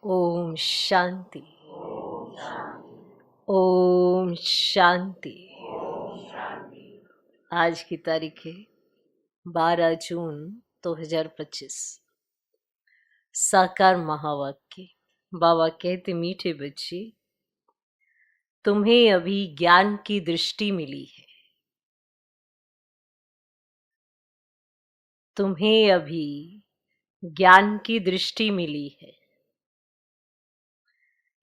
ओम शांति। ओम शांति। आज की तारीख है 12 जून 2025। साकार महावाक्य। बाबा कहते, मीठे बच्चे, तुम्हें अभी ज्ञान की दृष्टि मिली है। तुम्हें अभी ज्ञान की दृष्टि मिली है,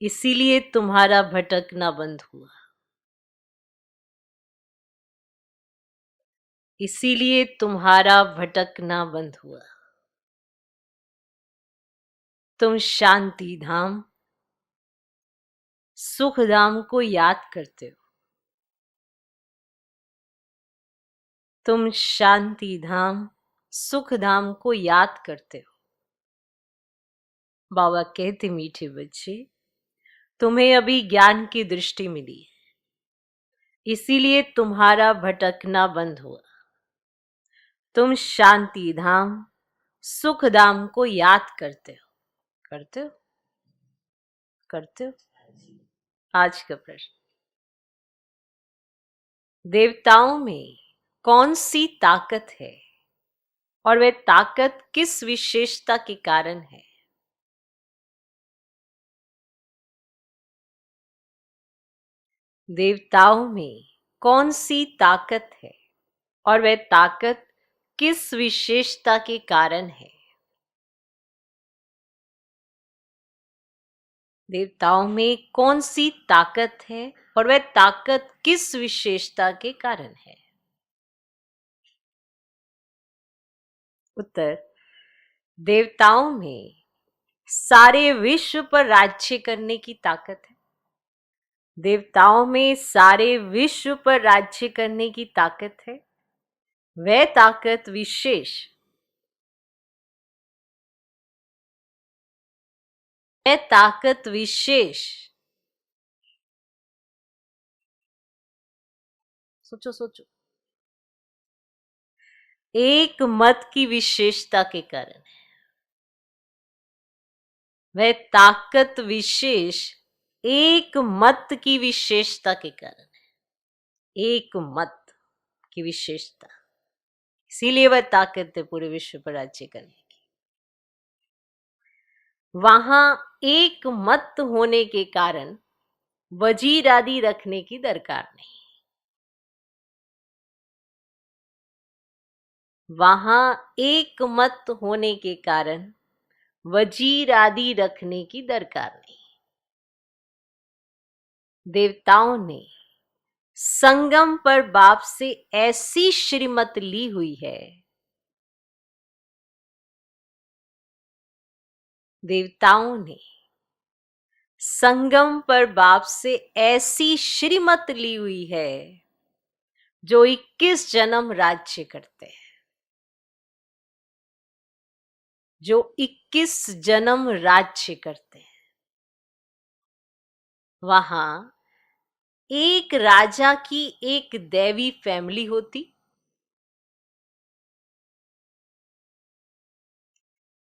इसीलिए तुम्हारा भटकना बंद हुआ। इसीलिए तुम्हारा भटकना बंद हुआ। तुम शांति धाम, सुख धाम को याद करते हो। तुम शांति धाम, सुख धाम को याद करते हो। बाबा कहते, मीठे बच्चे, तुम्हें अभी ज्ञान की दृष्टि मिली है, इसीलिए तुम्हारा भटकना बंद हुआ। तुम शांति धाम, सुख धाम को याद करते हो। करते हो? करते हो? आज का प्रश्न, देवताओं में कौन सी ताकत है और वह ताकत किस विशेषता के कारण है? देवताओं में कौन सी ताकत है और वह ताकत किस विशेषता के कारण है? देवताओं में कौन सी ताकत है और वह ताकत किस विशेषता के कारण है? उत्तर, देवताओं में सारे विश्व पर राज्य करने की ताकत है। देवताओं में सारे विश्व पर राज्य करने की ताकत है। वह ताकत विशेष, वह ताकत विशेष, सोचो सोचो, एक मत की विशेषता के कारण है। वह ताकत विशेष एक मत की विशेषता के कारण है। एक मत की विशेषता, इसीलिए वह ताकत है पूरे विश्व पर राज्य करने की। वहां एक मत होने के कारण वजीर आदि रखने की दरकार नहीं। वहां एक मत होने के कारण वजीर आदि रखने की दरकार नहीं। देवताओं ने संगम पर बाप से ऐसी श्रीमत ली हुई है। देवताओं ने संगम पर बाप से ऐसी श्रीमत ली हुई है जो 21 जन्म राज्य करते हैं। जो 21 जन्म राज्य करते हैं। वहां एक राजा की एक दैवी फैमिली होती,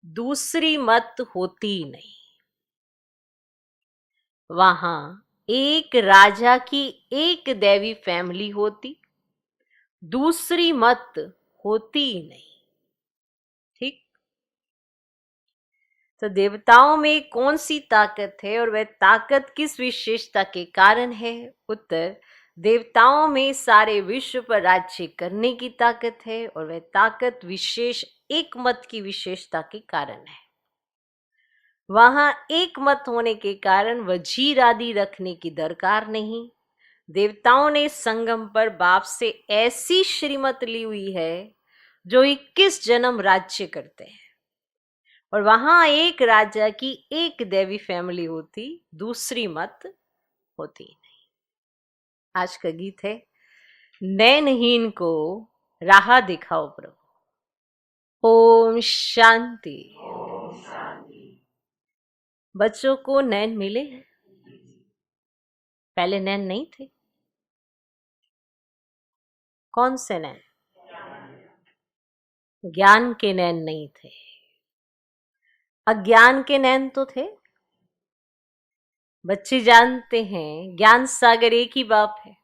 दूसरी मत होती नहीं। वहां एक राजा की एक दैवी फैमिली होती, दूसरी मत होती नहीं। ठीक? तो देवताओं में कौन सी ताकत है और वह ताकत किस विशेषता के कारण है? उत्तर, देवताओं में सारे विश्व पर राज्य करने की ताकत है और वह ताकत विशेष एक मत की विशेषता के कारण है। वहां एक मत होने के कारण वजीर आदि रखने की दरकार नहीं। देवताओं ने संगम पर बाप से ऐसी श्रीमत ली हुई है जो 21 जन्म राज्य करते हैं। और वहां एक राजा की एक देवी फैमिली होती, दूसरी मत होती नहीं। आज का गीत है, नैनहीन को राह दिखाओ प्रभु। ओम शांति। बच्चों को नैन मिले हैं? पहले नैन नहीं थे? कौन से नैन? ज्ञान के नैन नहीं थे। अज्ञान के नैन तो थे। बच्चे जानते हैं ज्ञान सागर एक ही बाप है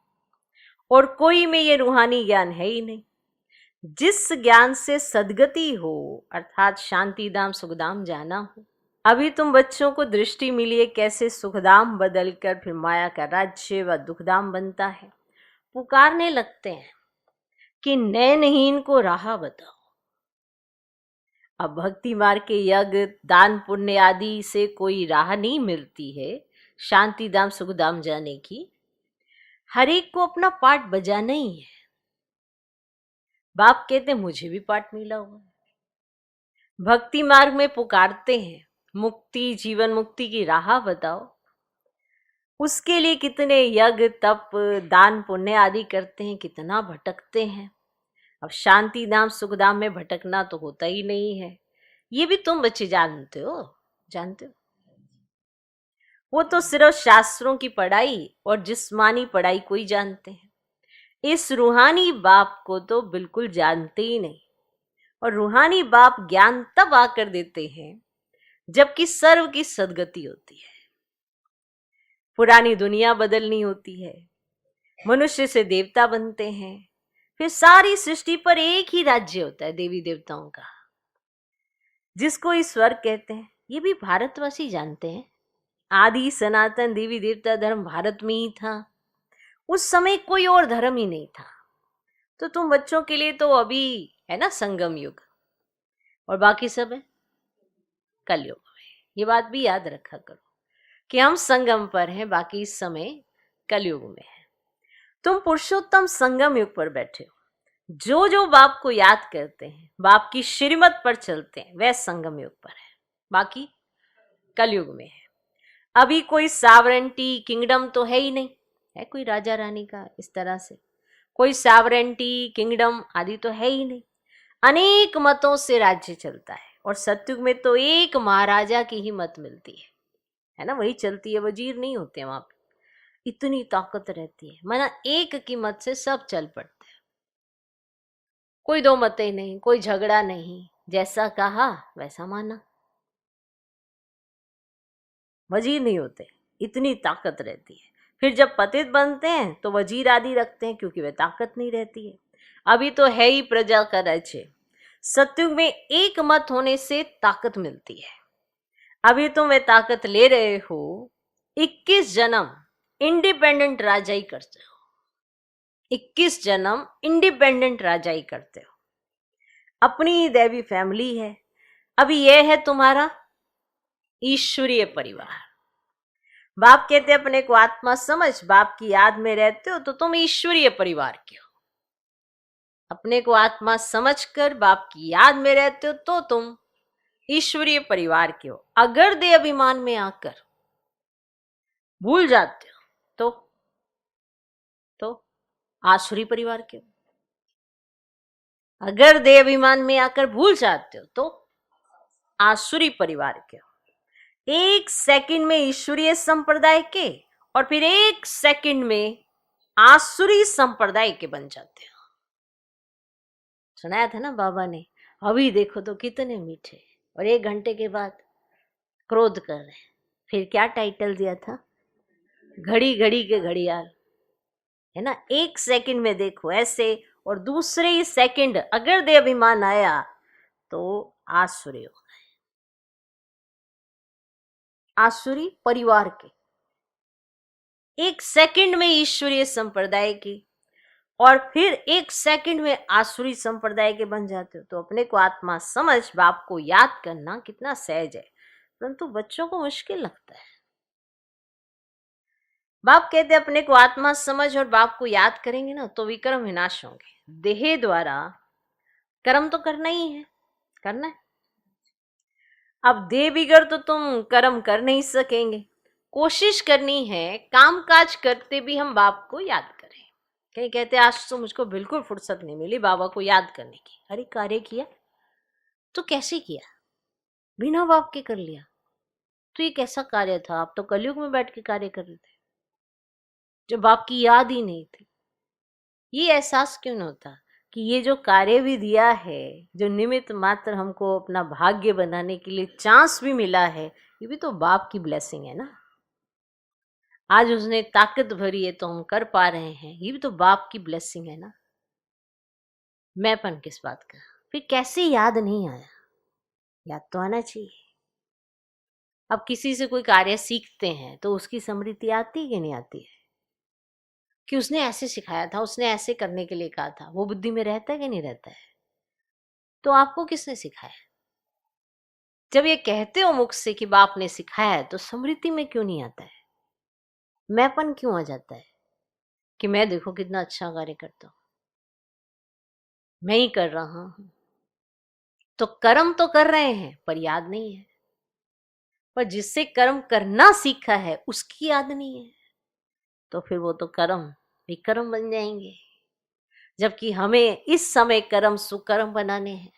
और कोई में ये रूहानी ज्ञान है ही नहीं। जिस ज्ञान से सद्गति हो अर्थात शांति धाम सुखधाम जाना हो। अभी तुम बच्चों को दृष्टि मिली है कैसे सुखधाम बदलकर फिर माया का राज्य व दुखधाम बनता है। पुकारने लगते हैं कि नए नहीं इनको राह बताओ। अब भक्ति मार्ग के यज्ञ दान पुण्य आदि से कोई राह नहीं मिलती है शांति धाम सुखधाम जाने की। हर एक को अपना पाठ बजाना ही है। बाप कहते मुझे भी पाठ मिला हुआ है। भक्ति मार्ग में पुकारते हैं मुक्ति जीवन मुक्ति की राह बताओ। उसके लिए कितने यज्ञ तप दान पुण्य आदि करते हैं, कितना भटकते हैं। अब शांति धाम सुख धाम में भटकना तो होता ही नहीं है। ये भी तुम बच्चे जानते हो। वो तो सिर्फ शास्त्रों की पढ़ाई और जिस्मानी पढ़ाई को ही जानते हैं। इस रूहानी बाप को तो बिल्कुल जानते ही नहीं। और रूहानी बाप ज्ञान तब आकर देते हैं जबकि सर्व की सद्गति होती है। पुरानी दुनिया बदलनी होती है, मनुष्य से देवता बनते हैं, फिर सारी सृष्टि पर एक ही राज्य होता है देवी देवताओं का, जिसको ईश्वर कहते हैं। ये भी भारतवासी जानते हैं। आदि सनातन देवी देवता धर्म भारत में ही था। उस समय कोई और धर्म ही नहीं था। तो तुम बच्चों के लिए तो अभी है ना संगम युग, और बाकी सब है कलयुग में। ये बात भी याद रखा करो कि हम संगम पर हैं, बाकी इस समय कलयुग में है। तुम पुरुषोत्तम संगम युग पर बैठे हो। जो जो बाप को याद करते हैं, बाप की श्रीमत पर चलते हैं, वह संगम युग पर है, बाकी कलयुग में है। अभी कोई सावरेंटी किंगडम तो है ही नहीं, है कोई राजा रानी का इस तरह से कोई सावरेंटी किंगडम आदि तो है ही नहीं। अनेक मतों से राज्य चलता है। और सतयुग में तो एक महाराजा की ही मत मिलती है ना, वही चलती है। वजीर नहीं होते हैं वहां पे, इतनी ताकत रहती है। माना एक की मत से सब चल पड़ते हैं। कोई दो मतें नहीं, कोई झगड़ा नहीं, जैसा कहा वैसा माना। वजीर नहीं होते, इतनी ताकत रहती है। फिर जब पतित बनते हैं तो वजीर आदि रखते हैं, क्योंकि वह ताकत नहीं रहती है। अभी तो है ही प्रजा का राज्य। सतयुग में एक मत होने से ताकत मिलती है। अभी तुम वे ताकत ले रहे हो। 21 जन्म इंडिपेंडेंट राजा ही करते हो। 21 जन्म इंडिपेंडेंट राजा ही करते हो। अपनी दैवी फैमिली है। अभी यह है तुम्हारा ईश्वरीय परिवार। बाप कहते अपने को आत्मा समझ, बाप की याद में रहते हो तो तुम ईश्वरीय परिवार के हो। अपने को आत्मा समझकर बाप की याद में रहते हो तो तुम ईश्वरीय परिवार के हो। अगर देह अभिमान में आकर भूल जाते हो तो आसुरी परिवार के हो। अगर देह अभिमान में आकर भूल जाते हो तो आसुरी परिवार के हो। 1 सेकंड में ईश्वरीय संप्रदाय के और फिर 1 सेकंड में आसुरी संप्रदाय के बन जाते हो। सुनाया था ना बाबा ने, अभी देखो तो कितने मीठे, और 1 घंटे के बाद क्रोध कर रहे हैं। फिर क्या टाइटल दिया था, घड़ी घड़ी के घड़ियाल, है ना। 1 सेकंड में देखो ऐसे, और दूसरे ही सेकंड अगर देह अभिमान आया तो आसुरी हो गए, आसुरी परिवार के। 1 सेकंड में ईश्वरीय संप्रदाय की और फिर 1 सेकंड में आसुरी संप्रदाय के बन जाते हो। तो अपने को आत्मा समझ बाप को याद करना कितना सहज है, परंतु बच्चों को मुश्किल लगता है। बाप कहते अपने को आत्मा समझ और बाप को याद करेंगे ना तो विक्रम विनाश होंगे। देह द्वारा कर्म तो करना ही है, करना है। अब देह बिगड़ तो तुम कर्म कर नहीं सकेंगे। कोशिश करनी है काम काज करते भी हम बाप को याद करें। कहीं कहते आज तो मुझको बिल्कुल फुर्सत नहीं मिली बाबा को याद करने की। अरे कार्य किया तो कैसे किया, बिना बाप के कर लिया तो ये कैसा कार्य था। आप तो कलयुग में बैठ के कार्य कर रहे थे जो बाप की याद ही नहीं थी। ये एहसास क्यों नहीं होता कि ये जो कार्य भी दिया है, जो निमित्त मात्र हमको अपना भाग्य बनाने के लिए चांस भी मिला है, ये भी तो बाप की ब्लेसिंग है ना। आज उसने ताकत भरी है तो हम कर पा रहे हैं, ये भी तो बाप की ब्लेसिंग है ना। मैंपन किस बात का? फिर कैसे याद नहीं आया? याद तो आना चाहिए। अब किसी से कोई कार्य सीखते हैं तो उसकी स्मृति आती है कि नहीं आती है? कि उसने ऐसे सिखाया था, उसने ऐसे करने के लिए कहा था, वो बुद्धि में रहता है कि नहीं रहता है? तो आपको किसने सिखाया? जब ये कहते हो मुख से कि बाप ने सिखाया है, तो स्मृति में क्यों नहीं आता है? मैंपन क्यों आ जाता है कि मैं देखो कितना अच्छा कार्य करता हूं, मैं ही कर रहा हूं। तो कर्म तो कर रहे हैं पर याद नहीं है, पर जिससे कर्म करना सीखा है उसकी याद नहीं है, तो फिर वो तो कर्म विकर्म बन जाएंगे। जबकि हमें इस समय कर्म सुकर्म बनाने हैं।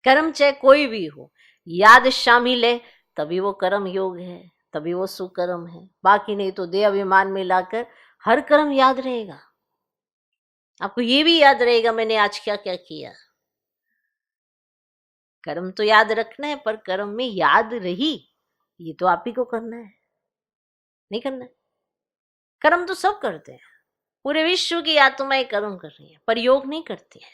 कर्म चाहे कोई भी हो, याद शामिल है तभी वो कर्म योग है, तभी वो सुकर्म है। बाकी नहीं तो देह अभिमान में लाकर हर कर्म याद रहेगा। आपको ये भी याद रहेगा मैंने आज क्या क्या किया। कर्म तो याद रखना है, पर कर्म में याद रही ये तो आप ही को करना है, नहीं करना है। कर्म तो सब करते हैं, पूरे विश्व की आत्माएं कर्म कर रही हैं, पर योग नहीं करती है।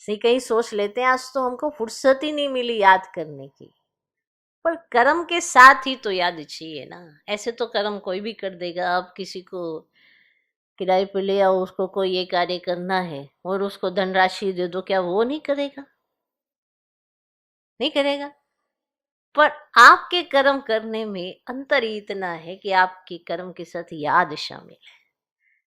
सही कहीं सोच लेते हैं आज तो हमको फुर्सत ही नहीं मिली याद करने की, पर कर्म के साथ ही तो याद चाहिए ना। ऐसे तो कर्म कोई भी कर देगा। आप किसी को किराए पे ले आओ, उसको कोई ये कार्य करना है और उसको धनराशि दे दो, क्या वो नहीं करेगा? नहीं करेगा। पर आपके कर्म करने में अंतर ही इतना है कि आपके कर्म के साथ याद शामिल है।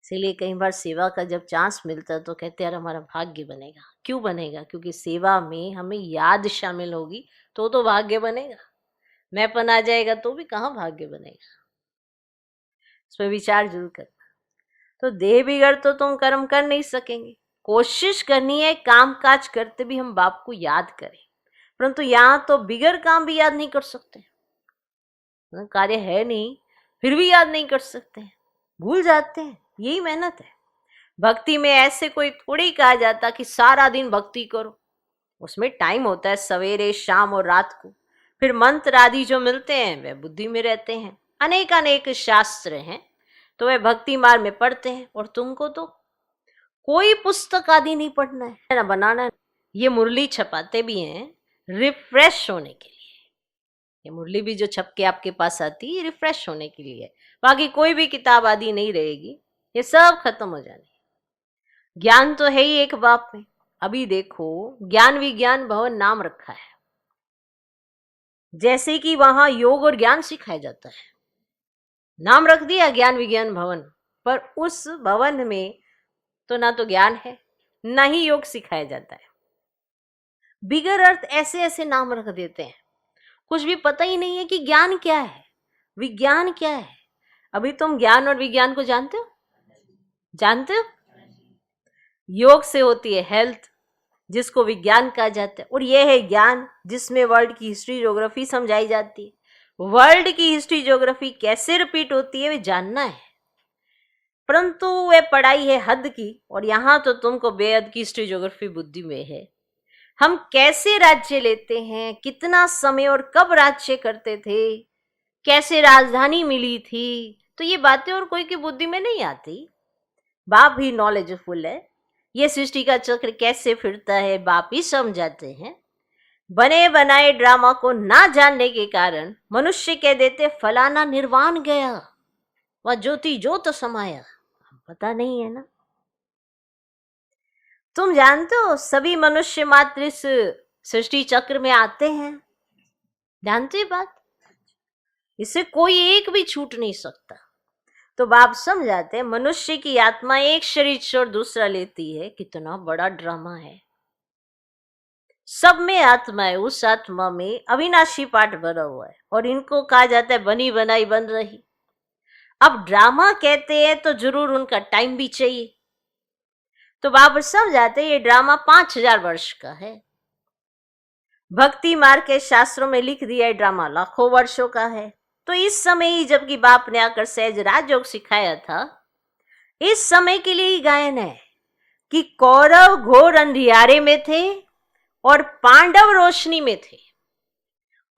इसीलिए कई बार सेवा का जब चांस मिलता है तो कहते हैं यार हमारा भाग्य बनेगा। क्यों बनेगा? क्योंकि सेवा में हमें याद शामिल होगी तो भाग्य बनेगा। मैंपन आ जाएगा तो भी कहाँ भाग्य बनेगा। इसमें विचार जरूर करना। तो देह बिगड़ तो तुम कर्म कर नहीं सकेंगे। कोशिश करनी है काम काज करते भी हम बाप को याद करें, परंतु यहाँ तो बिगड़ काम भी याद नहीं कर सकते। कार्य है नहीं फिर भी याद नहीं कर सकते, भूल जाते हैं। यही मेहनत है। भक्ति में ऐसे कोई थोड़ी कहा जाता कि सारा दिन भक्ति करो। उसमें टाइम होता है, सवेरे शाम और रात को। फिर मंत्र आदि जो मिलते हैं वे बुद्धि में रहते हैं। अनेक अनेक शास्त्र हैं तो वे भक्ति मार्ग में पढ़ते हैं। और तुमको तो कोई पुस्तक आदि नहीं पढ़ना है ना बनाना है। ये मुरली छपाते भी हैं रिफ्रेश होने के लिए। ये मुरली भी जो छप के आपके पास आती है रिफ्रेश होने के लिए। बाकी कोई भी किताब आदि नहीं रहेगी, ये सब खत्म हो जाने। ज्ञान तो है ही एक बाप में। अभी देखो ज्ञान विज्ञान भवन नाम रखा है, जैसे कि वहां योग और ज्ञान सिखाया जाता है। नाम रख दिया ज्ञान विज्ञान भवन, पर उस भवन में तो ना तो ज्ञान है ना ही योग सिखाया जाता है। बिगर अर्थ ऐसे ऐसे नाम रख देते हैं, कुछ भी पता ही नहीं है कि ज्ञान क्या है, विज्ञान क्या है। अभी तुम ज्ञान और विज्ञान को जानते हो? जानते हो? योग से होती है हेल्थ, जिसको विज्ञान कहा जाता है, और यह है ज्ञान जिसमें वर्ल्ड की हिस्ट्री ज्योग्राफी समझाई जाती है। वर्ल्ड की हिस्ट्री ज्योग्राफी कैसे रिपीट होती है वे जानना है, परंतु वे पढ़ाई है हद की, और यहाँ तो तुमको बेहद की हिस्ट्री ज्योग्राफी बुद्धि में है। हम कैसे राज्य लेते हैं, कितना समय और कब राज्य करते थे, कैसे राजधानी मिली थी, तो ये बातें और कोई की बुद्धि में नहीं आती। बाप ही नॉलेजफुल है। ये सृष्टि का चक्र कैसे फिरता है बाप ही समझाते हैं। बने बनाए ड्रामा को ना जानने के कारण मनुष्य कह देते फलाना निर्वाण गया, वह ज्योति ज्योत समाया। पता नहीं है ना। तुम जानते हो सभी मनुष्य मात्र इस सृष्टि चक्र में आते हैं, जानते हो बात? इससे कोई एक भी छूट नहीं सकता। तो बाप समझाते हैं मनुष्य की आत्मा एक शरीर छोड़ दूसरा लेती है, कितना बड़ा ड्रामा है। सब में आत्मा है, उस आत्मा में अविनाशी पाठ भरा हुआ है, और इनको कहा जाता है बनी बनाई बन रही। अब ड्रामा कहते हैं तो जरूर उनका टाइम भी चाहिए। तो बाप समझाते हैं ये ड्रामा 5000 वर्ष का है। भक्ति मार्ग के शास्त्रों में लिख दिया है ड्रामा लाखों वर्षों का है। तो इस समय ही जबकि बाप ने आकर सहज राजयोग सिखाया था, इस समय के लिए ही गायन है कि कौरव घोर अंधियारे में थे और पांडव रोशनी में थे।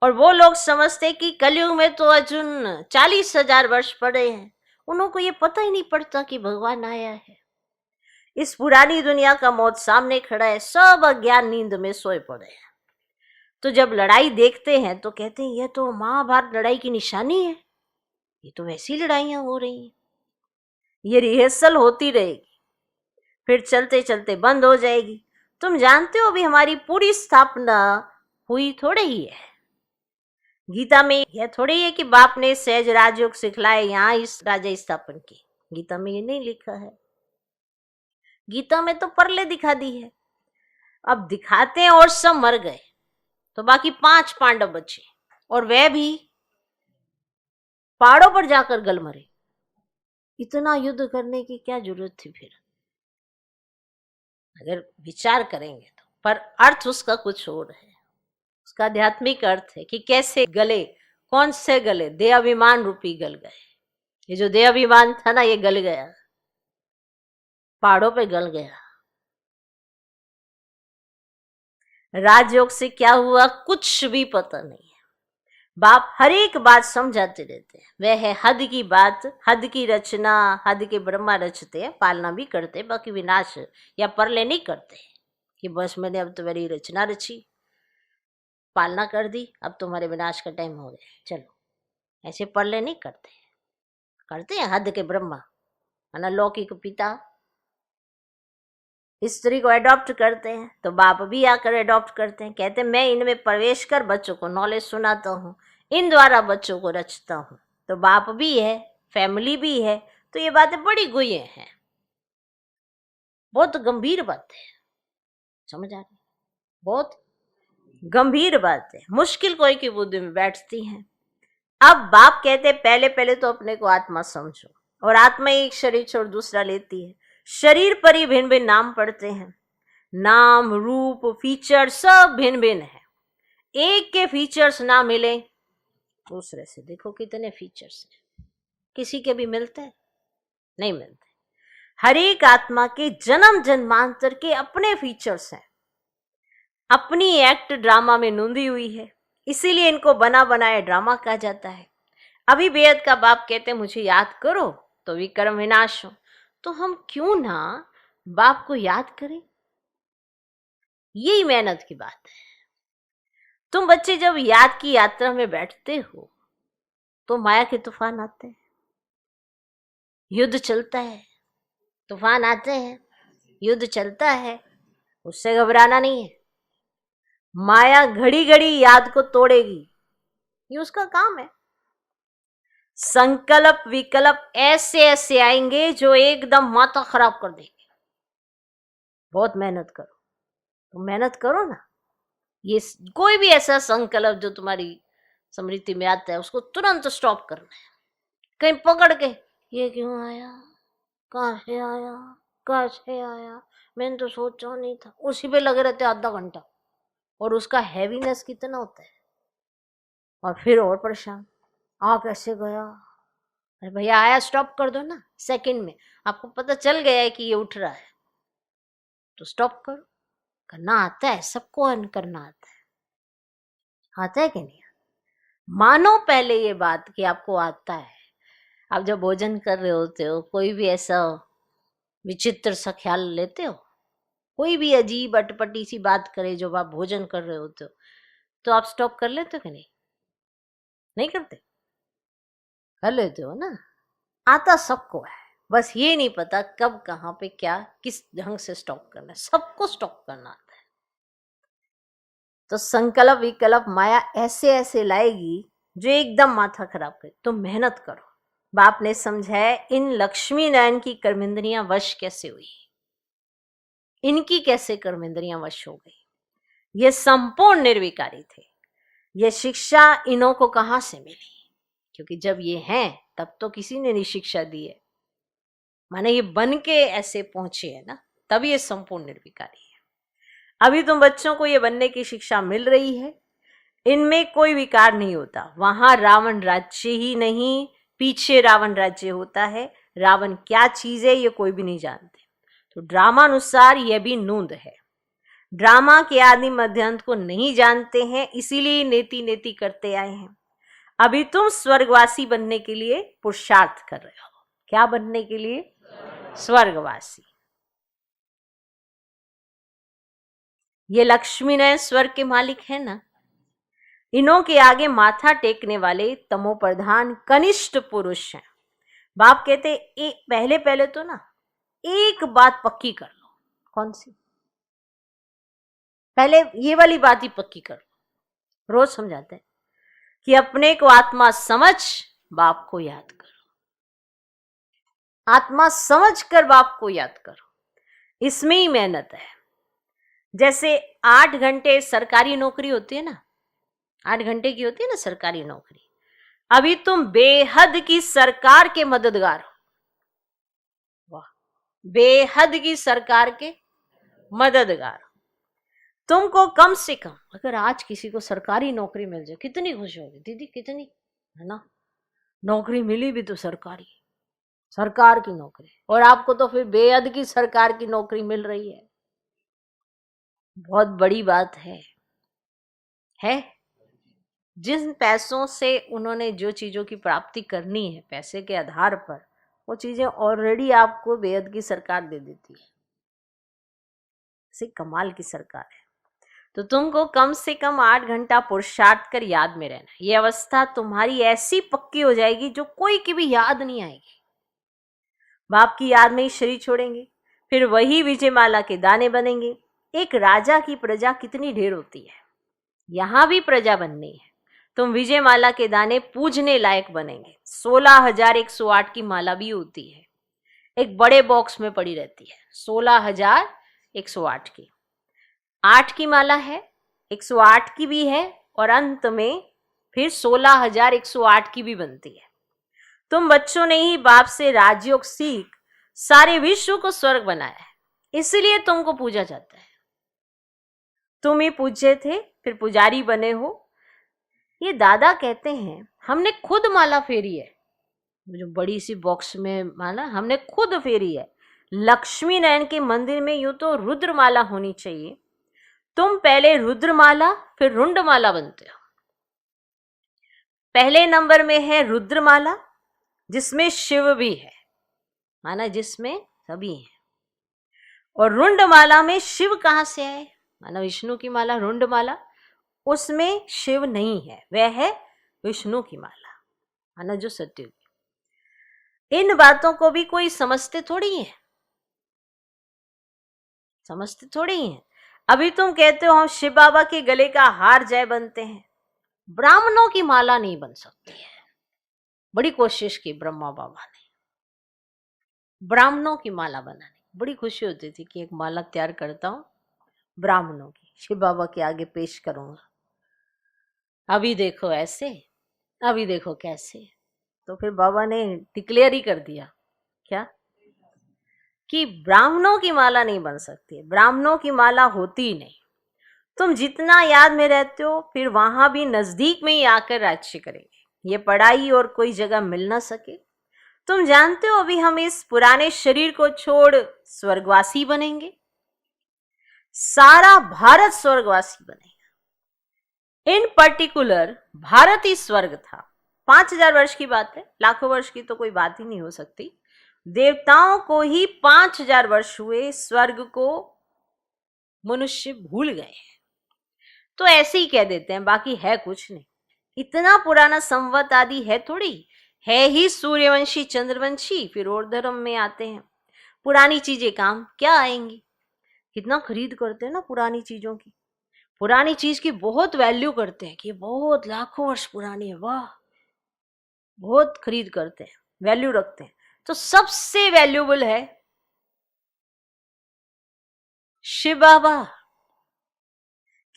और वो लोग समझते कि कलयुग में तो अर्जुन 40,000 वर्ष पड़े हैं, उनको ये पता ही नहीं पड़ता कि भगवान आया है। इस पुरानी दुनिया का मौत सामने खड़ा है, सब अज्ञान नींद में सोए पड़े हैं। तो जब लड़ाई देखते हैं तो कहते हैं यह तो महाभारत लड़ाई की निशानी है, ये तो वैसी लड़ाइयां हो रही हैं, ये रिहर्सल होती रहेगी, फिर चलते चलते बंद हो जाएगी। तुम जानते हो अभी हमारी पूरी स्थापना हुई थोड़े ही है। गीता में यह थोड़ी है कि बाप ने सहज राजयोग सिखलाए यहाँ इस राजा स्थापन की, गीता में ये नहीं लिखा है। गीता में तो परले दिखा दी है। अब दिखाते हैं और सब मर गए तो बाकी 5 पांडव बचे, और वह भी पहाड़ों पर जाकर गल मरे। इतना युद्ध करने की क्या जरूरत थी फिर, अगर विचार करेंगे तो। पर अर्थ उसका कुछ और है, उसका आध्यात्मिक अर्थ है कि कैसे गले, कौन से गले, देहाभिमान रूपी गल गए। ये जो देहाभिमान था ना, ये गल गया, पहाड़ों पे गल गया। राजयोग से क्या हुआ कुछ भी पता नहीं है। बाप हर एक बात समझाते रहते हैं। वह है हद की बात, हद की रचना, हद के ब्रह्मा रचते हैं, पालना भी करते हैं, बाकी विनाश या परले नहीं करते कि बस मैंने अब तो मेरी रचना रची, पालना कर दी, अब तुम्हारे विनाश का टाइम हो गया, चलो। ऐसे परले नहीं करते, करते हैं हद के ब्रह्मा, अलौकिक पिता स्त्री को एडॉप्ट करते हैं, तो बाप भी आकर एडॉप्ट करते हैं, कहते हैं मैं इनमें प्रवेश कर बच्चों को नॉलेज सुनाता हूँ, इन द्वारा बच्चों को रचता हूँ। तो बाप भी है, फैमिली भी है, तो ये बातें बड़ी गुये हैं, बहुत गंभीर बात है, समझ आ रही, बहुत गंभीर बात है, मुश्किल कोई की बुद्धि में बैठती है। अब बाप कहते पहले पहले तो अपने को आत्मा समझो, और आत्मा एक शरीर छोड़ दूसरा लेती है, शरीर पर ही भिन्न भिन्न नाम पड़ते हैं, नाम रूप फीचर सब भिन्न भिन्न है। एक के फीचर्स ना मिले दूसरे से, देखो कितने फीचर्स हैं, किसी के भी मिलते हैं? नहीं मिलते। हर एक आत्मा के जन्म जन्मांतर के अपने फीचर्स हैं, अपनी एक्ट ड्रामा में नूंदी हुई है, इसीलिए इनको बना बनाया ड्रामा कहा जाता है। अभी बेहद का बाप कहते हैं मुझे याद करो तो विक्रम विनाश हो, तो हम क्यों ना बाप को याद करें, यही मेहनत की बात है। तुम बच्चे जब याद की यात्रा में बैठते हो तो माया के तूफान आते हैं, युद्ध चलता है, तूफान आते हैं, युद्ध चलता है, उससे घबराना नहीं है। माया घड़ी घड़ी याद को तोड़ेगी, ये उसका काम है। संकल्प विकल्प ऐसे ऐसे आएंगे जो एकदम माथा खराब कर देंगे। बहुत मेहनत करो, तो मेहनत करो ना, ये कोई भी ऐसा संकल्प जो तुम्हारी स्मृति में आता है उसको तुरंत स्टॉप करना है। कहीं पकड़ के ये क्यों आया, कहाँ से आया, कैसे आया, मैंने तो सोचा नहीं था, उसी पे लगे रहते आधा घंटा, और उसका हैवीनेस कितना होता है, और फिर और परेशान, आ कैसे गया, अरे भैया आया, स्टॉप कर दो ना, सेकंड में आपको पता चल गया है कि ये उठ रहा है, तो स्टॉप करो। करना आता है सबको, अर्न करना आता है कि नहीं? मानो पहले ये बात कि आपको आता है। आप जब भोजन कर रहे होते हो, कोई भी ऐसा विचित्र सा ख्याल लेते हो, कोई भी अजीब अटपटी सी बात करे जब आप भोजन कर रहे होते हो, तो आप स्टॉप कर लेते हो कि नहीं? नहीं करते? कर लेते हो ना। आता सबको है, बस ये नहीं पता कब कहाँ पे क्या किस ढंग से स्टॉप करना है, सबको स्टॉप करना आता है। तो संकल्प विकल्प माया ऐसे ऐसे लाएगी जो एकदम माथा खराब करे। तो मेहनत करो। बाप ने समझाया इन लक्ष्मी नारायण की कर्मेंद्रियां वश कैसे हुई, इनकी कैसे कर्मेंद्रियां वश हो गई। ये संपूर्ण निर्विकारी थे। ये शिक्षा इन्हों को कहां से मिली? क्योंकि जब ये हैं तब तो किसी ने नहीं शिक्षा दी है, माने ये बन के ऐसे पहुंचे है ना, तब ये संपूर्ण निर्विकारी है। अभी तुम बच्चों को ये बनने की शिक्षा मिल रही है, इनमें कोई विकार नहीं होता। वहां रावण राज्य ही नहीं, पीछे रावण राज्य होता है। रावण क्या चीज है ये कोई भी नहीं जानते। तो ड्रामा अनुसार यह भी नूंद है। ड्रामा के आदि मध्यांत को नहीं जानते हैं, इसीलिए नेति नेति करते आए हैं। अभी तुम स्वर्गवासी बनने के लिए पुरुषार्थ कर रहे हो। क्या बनने के लिए? स्वर्गवासी। ये लक्ष्मी नारायण स्वर्ग के मालिक है ना। इन्हों के आगे माथा टेकने वाले तमो प्रधान कनिष्ठ पुरुष हैं। बाप कहते पहले पहले तो ना एक बात पक्की कर लो। कौन सी? पहले ये वाली बात ही पक्की कर लो। रोज समझाते हैं कि अपने को आत्मा समझ बाप को याद करो। आत्मा समझ कर बाप को याद करो। इसमें ही मेहनत है। जैसे 8 घंटे सरकारी नौकरी होती है ना, 8 घंटे की होती है ना सरकारी नौकरी। अभी तुम बेहद की सरकार के मददगार हो। वाह, बेहद की सरकार के मददगार। तुमको कम से कम अगर आज किसी को सरकारी नौकरी मिल जाए कितनी खुशी होगी दीदी, कितनी, है ना। नौकरी मिली भी तो सरकारी, सरकार की नौकरी, और आपको तो फिर बेहद की सरकार की नौकरी मिल रही है। बहुत बड़ी बात है। जिन पैसों से उन्होंने जो चीजों की प्राप्ति करनी है, पैसे के आधार पर, वो चीजें ऑलरेडी आपको बेहद की सरकार दे देती है। कमाल की सरकार है। तो तुमको कम से कम 8 घंटा पुरुषार्थ कर याद में रहना। ये अवस्था तुम्हारी ऐसी पक्की हो जाएगी जो कोई की भी याद नहीं आएगी। बाप की याद में ही शरीर छोड़ेंगे, फिर वही विजयमाला के दाने बनेंगे। एक राजा की प्रजा कितनी ढेर होती है, यहां भी प्रजा बननी है। तुम विजयमाला के दाने पूजने लायक बनेंगे। 16,108 की माला भी होती है, एक बड़े बॉक्स में पड़ी रहती है। 16,108 की 8 की माला है, 108 की भी है, और अंत में फिर 16,108 की भी बनती है। तुम बच्चों ने ही बाप से राजयोग सीख सारे विश्व को स्वर्ग बनाया है, इसलिए तुमको पूजा जाता है। तुम ही पूज्य थे, फिर पुजारी बने हो। ये दादा कहते हैं हमने खुद माला फेरी है, जो बड़ी सी बॉक्स में माला हमने खुद फेरी है। लक्ष्मी नारायण के मंदिर में यूं तो रुद्रमाला होनी चाहिए। तुम पहले रुद्रमाला फिर रुंडमाला बनते हो। पहले नंबर में है रुद्रमाला, जिसमें शिव भी है, माना जिसमें सभी हैं। और रुंडमाला में शिव कहां से आए? माना विष्णु की माला रुंडमाला, उसमें शिव नहीं है, वह है विष्णु की माला, माना जो सत्युग। इन बातों को भी कोई समझते थोड़ी है, समझते थोड़ी है। अभी तुम कहते हो हम शिव बाबा के गले का हार जय बनते हैं। ब्राह्मणों की माला नहीं बन सकती है। बड़ी कोशिश की ब्रह्मा बाबा ने ब्राह्मणों की माला बनाने। बड़ी खुशी होती थी कि एक माला तैयार करता हूं ब्राह्मणों की, शिव बाबा के आगे पेश करूंगा। अभी देखो ऐसे, अभी देखो कैसे। तो फिर बाबा ने डिक्लेयर ही कर दिया, क्या, कि ब्राह्मणों की माला नहीं बन सकती, ब्राह्मणों की माला होती ही नहीं। तुम जितना याद में रहते हो, फिर वहां भी नजदीक में ही आकर राज्य करेंगे। ये पढ़ाई और कोई जगह मिल ना सके। तुम जानते हो अभी हम इस पुराने शरीर को छोड़ स्वर्गवासी बनेंगे। सारा भारत स्वर्गवासी बनेगा। इन पर्टिकुलर भारत ही स्वर्ग था। 5,000 वर्ष की बात है, लाखों वर्ष की तो कोई बात ही नहीं हो सकती। देवताओं को ही 5,000 वर्ष हुए, स्वर्ग को मनुष्य भूल गए हैं। तो ऐसे ही कह देते हैं, बाकी है कुछ नहीं। इतना पुराना संवत आदि है थोड़ी, है ही सूर्यवंशी चंद्रवंशी, फिर और धर्म में आते हैं। पुरानी चीजें काम क्या आएंगी। कितना खरीद करते हैं ना पुरानी चीजों की। पुरानी चीज की बहुत वैल्यू करते हैं कि बहुत लाखों वर्ष पुरानी है, वाह, बहुत खरीद करते हैं, वैल्यू रखते हैं। तो सबसे वैल्यूबल है शिव बाबा।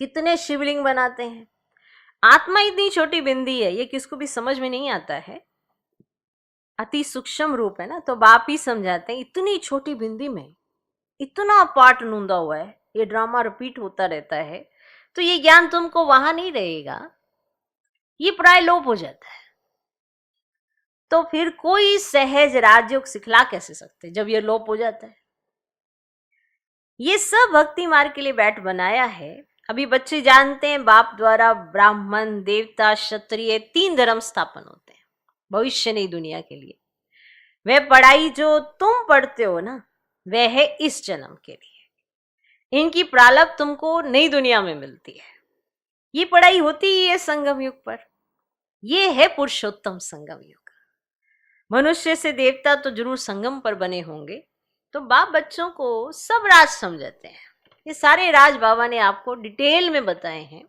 कितने शिवलिंग बनाते हैं। आत्मा इतनी छोटी बिंदी है, ये किसको भी समझ में नहीं आता है, अति सूक्ष्म रूप है ना। तो बाप ही समझाते हैं, इतनी छोटी बिंदी में इतना पार्ट नूंदा हुआ है, ये ड्रामा रिपीट होता रहता है। तो ये ज्ञान तुमको वहां नहीं रहेगा, ये प्राय लोप हो जाता है। तो फिर कोई सहज राजयोग सिखला कैसे सकते जब ये लोप हो जाता है। ये सब भक्ति मार्ग के लिए बैठ बनाया है। अभी बच्चे जानते हैं बाप द्वारा ब्राह्मण, देवता, क्षत्रिय 3 धर्म स्थापन होते हैं भविष्य नई दुनिया के लिए। वह पढ़ाई जो तुम पढ़ते हो ना, वह है इस जन्म के लिए। इनकी प्रारब्ध तुमको नई दुनिया में मिलती है। ये पढ़ाई होती ही है संगम युग पर। ये है पुरुषोत्तम संगम युग। मनुष्य से देवता तो जरूर संगम पर बने होंगे। तो बाप बच्चों को सब राज समझाते हैं। ये सारे राज बाबा ने आपको डिटेल में बताए हैं,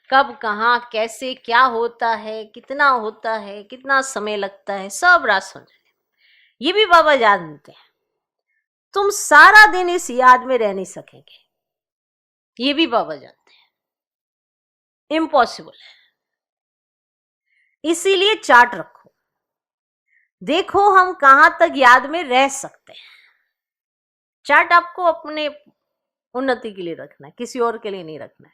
कब, कहाँ, कैसे, क्या होता है, कितना होता है, कितना समय लगता है, सब राज समझाते हैं। ये भी बाबा जानते हैं। तुम सारा दिन इस याद में रह नहीं सकेंगे, ये भी बाबा जानते हैं, इम्पॉसिबल है। इसीलिए चार्ट रखो, देखो हम कहां तक याद में रह सकते हैं। चार्ट आपको अपने उन्नति के लिए रखना है, किसी और के लिए नहीं रखना है।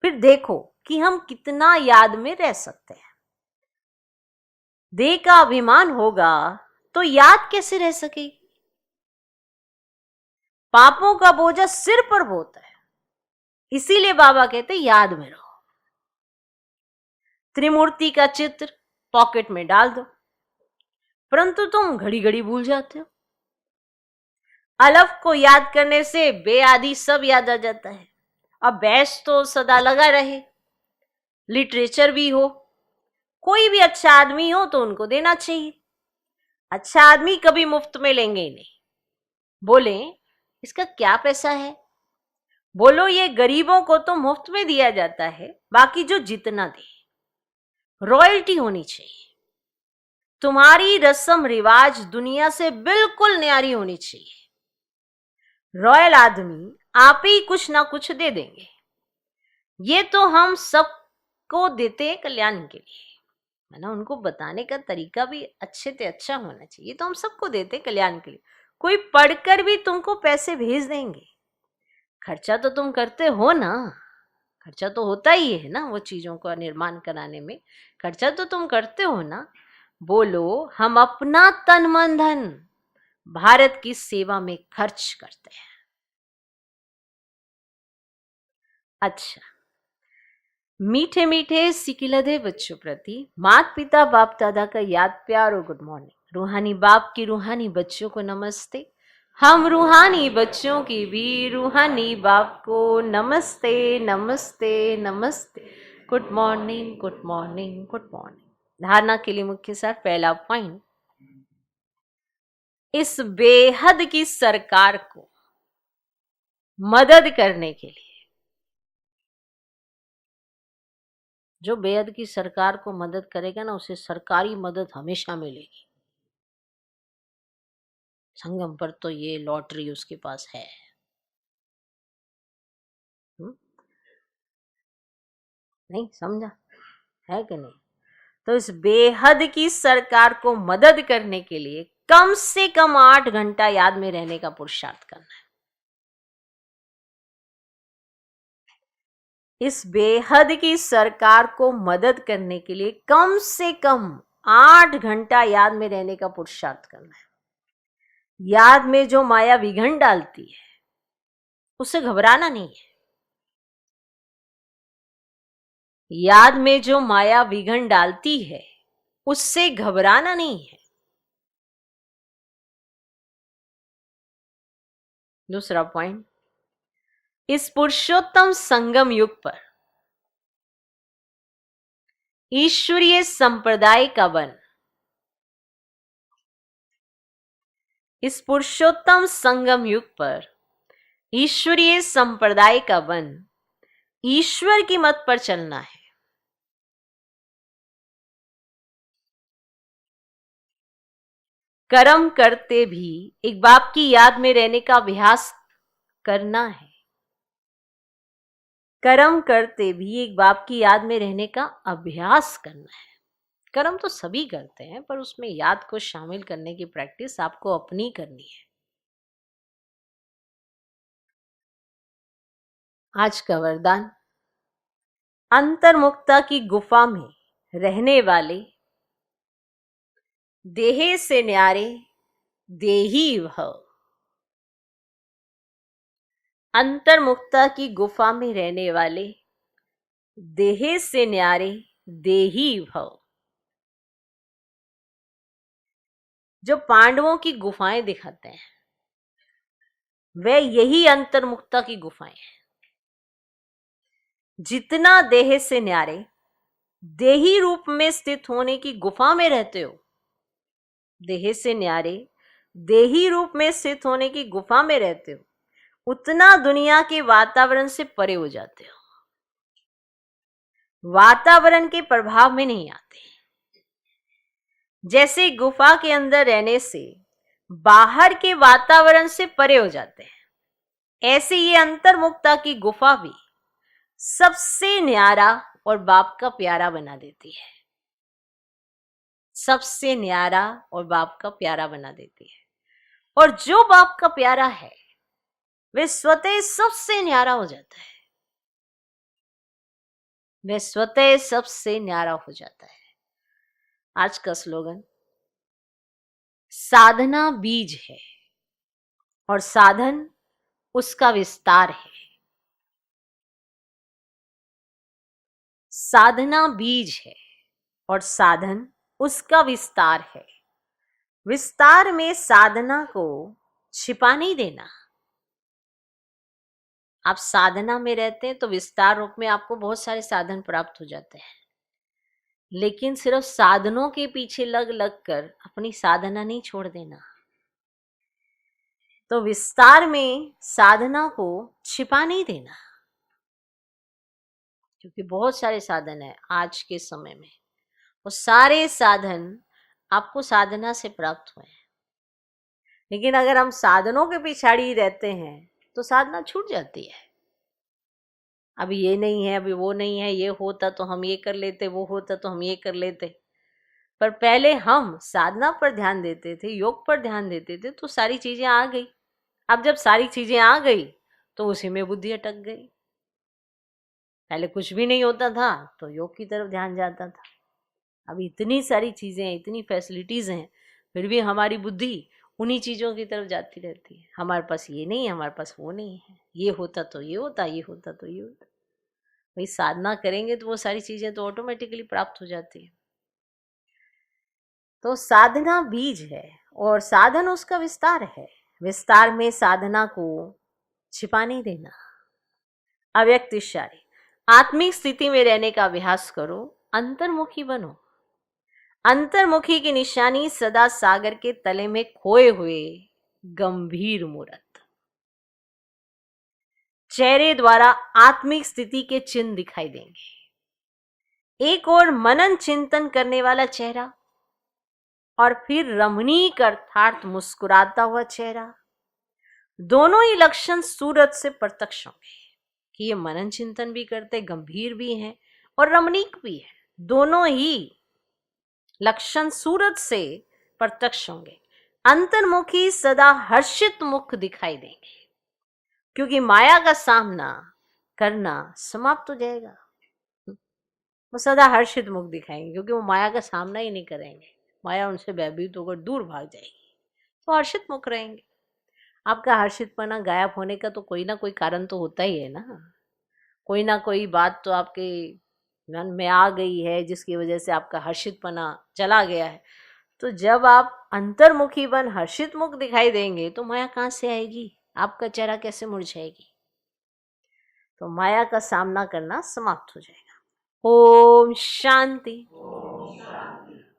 फिर देखो कि हम कितना याद में रह सकते हैं। देह का अभिमान होगा तो याद कैसे रह सकेगी? पापों का बोझा सिर पर होता है, इसीलिए बाबा कहते याद में रहो। त्रिमूर्ति का चित्र पॉकेट में डाल दो, परंतु तुम घड़ी घड़ी भूल जाते हो। अलफ को याद करने से बेआदि सब याद आ जाता है। अब बैस तो सदा लगा रहे, लिटरेचर भी हो, कोई भी अच्छा आदमी हो तो उनको देना चाहिए। अच्छा आदमी कभी मुफ्त में लेंगे ही नहीं। बोले इसका क्या पैसा है? बोलो ये गरीबों को तो मुफ्त में दिया जाता है, बाकी जो जितना दे रॉयल्टी होनी चाहिए। तुम्हारी रस्म रिवाज दुनिया से बिल्कुल न्यारी होनी चाहिए। रॉयल आदमी आप ही कुछ ना कुछ दे देंगे। ये तो हम सबको देते हैं कल्याण के लिए, है ना। उनको बताने का तरीका भी अच्छे से अच्छा होना चाहिए। तो हम सबको देते हैं कल्याण के लिए। कोई पढ़कर भी तुमको पैसे भेज देंगे। खर्चा तो तुम करते हो ना, खर्चा तो होता ही है ना, वो चीजों का निर्माण कराने में खर्चा तो तुम करते हो ना। बोलो हम अपना तन मन धन भारत की सेवा में खर्च करते हैं। अच्छा, मीठे मीठे सिकिलधे बच्चों प्रति माता पिता बाप दादा का याद, प्यार और गुड मॉर्निंग। रूहानी बाप की रूहानी बच्चों को नमस्ते। हम रूहानी बच्चों की भी रूहानी बाप को नमस्ते नमस्ते नमस्ते। Good morning good morning good morning. धारणा के लिए मुख्य सार, पहला पॉइंट, इस बेहद की सरकार को मदद करने के लिए, जो बेहद की सरकार को मदद करेगा ना, उसे सरकारी मदद हमेशा मिलेगी। संगम पर तो ये लॉटरी उसके पास है। नहीं समझा है कि नहीं? तो इस बेहद की सरकार को मदद करने के लिए कम से कम 8 घंटा याद में रहने का पुरुषार्थ करना है। इस बेहद की सरकार को मदद करने के लिए कम से कम 8 घंटा याद में रहने का पुरुषार्थ करना है। याद में जो माया विघन डालती है उससे घबराना नहीं है। याद में जो माया विघन डालती है उससे घबराना नहीं है। दूसरा पॉइंट, इस पुरुषोत्तम संगम युग पर ईश्वरीय संप्रदाय का वन, इस पुरुषोत्तम संगम युग पर ईश्वरीय संप्रदाय का वन ईश्वर की मत पर चलना है। कर्म करते भी एक बाप की याद में रहने का अभ्यास करना है। कर्म करते भी एक बाप की याद में रहने का अभ्यास करना है। कर्म तो सभी करते हैं, पर उसमें याद को शामिल करने की प्रैक्टिस आपको अपनी करनी है। आज का वरदान, अंतर्मुक्ता की गुफा में रहने वाले देहे से न्यारे देही भव। अंतर्मुखता की गुफा में रहने वाले देहे से न्यारे देही भव। जो पांडवों की गुफाएं दिखाते हैं वे यही अंतर्मुखता की गुफाएं हैं। जितना देह से न्यारे देही रूप में स्थित होने की गुफा में रहते हो, देह से न्यारे देही रूप में स्थित होने की गुफा में रहते हो, उतना दुनिया के वातावरण से परे हो जाते हो, वातावरण के प्रभाव में नहीं आते। जैसे गुफा के अंदर रहने से बाहर के वातावरण से परे हो जाते हैं, ऐसे ये अंतर्मुखता की गुफा भी सबसे न्यारा और बाप का प्यारा बना देती है। सबसे न्यारा और बाप का प्यारा बना देती है। और जो बाप का प्यारा है वे स्वतः सबसे न्यारा हो जाता है, वे स्वतः सबसे न्यारा हो जाता है। आज का स्लोगन, साधना बीज है और साधन उसका विस्तार है। साधना बीज है और साधन उसका विस्तार है। विस्तार में साधना को छिपा नहीं देना। आप साधना में रहते हैं तो विस्तार रूप में आपको बहुत सारे साधन प्राप्त हो जाते हैं, लेकिन सिर्फ साधनों के पीछे लग लग कर अपनी साधना नहीं छोड़ देना। तो विस्तार में साधना को छिपा नहीं देना, क्योंकि बहुत सारे साधन है आज के समय में, वो सारे साधन आपको साधना से प्राप्त हुए हैं। लेकिन अगर हम साधनों के पिछाड़ी रहते हैं तो साधना छूट जाती है। अभी ये नहीं है, अभी वो नहीं है, ये होता तो हम ये कर लेते, वो होता तो हम ये कर लेते। पर पहले हम साधना पर ध्यान देते थे, योग पर ध्यान देते थे, तो सारी चीजें आ गई। अब जब सारी चीजें आ गई तो उसी में बुद्धि अटक गई। पहले कुछ भी नहीं होता था तो योग की तरफ ध्यान जाता था। अब इतनी सारी चीजें हैं, इतनी फैसिलिटीज हैं, फिर भी हमारी बुद्धि उन्हीं चीजों की तरफ जाती रहती है। हमारे पास ये नहीं है, हमारे पास वो नहीं है, ये होता तो ये होता, ये होता तो ये होता। वही साधना करेंगे तो वो सारी चीजें तो ऑटोमेटिकली प्राप्त हो जाती है। तो साधना बीज है और साधन उसका विस्तार है। विस्तार में साधना को छिपा नहीं देना। अव्यक्त इशारे, आत्मिक स्थिति में रहने का अभ्यास करो, अंतर्मुखी बनो। अंतर्मुखी की निशानी सदा सागर के तले में खोए हुए गंभीर मूर्त, चेहरे द्वारा आत्मिक स्थिति के चिन्ह दिखाई देंगे। एक और मनन चिंतन करने वाला चेहरा और फिर रमणीक अर्थात मुस्कुराता हुआ चेहरा, दोनों ही लक्षण सूरत से प्रत्यक्ष होंगे कि ये मनन चिंतन भी करते, गंभीर भी हैं और रमणीक भी है। दोनों ही लक्षण सूरत से प्रत्यक्ष होंगे। अंतर्मुखी सदा हर्षित मुख दिखाई देंगे, क्योंकि माया का सामना करना समाप्त हो जाएगा। वो सदा हर्षित मुख दिखाएंगे क्योंकि वो माया का सामना ही नहीं करेंगे। माया उनसे भयभीत होकर दूर भाग जाएगी, तो हर्षित मुख रहेंगे। आपका हर्षितपना गायब होने का तो कोई ना कोई कारण तो होता ही है ना। कोई ना कोई बात तो आपके मन में आ गई है जिसकी वजह से आपका हर्षितपना चला गया है। तो जब आप अंतर्मुखी बन हर्षित मुख दिखाई देंगे तो माया कहाँ से आएगी, आपका चेहरा कैसे मुरझाएगी। तो माया का सामना करना समाप्त हो जाएगा। ओम शांति।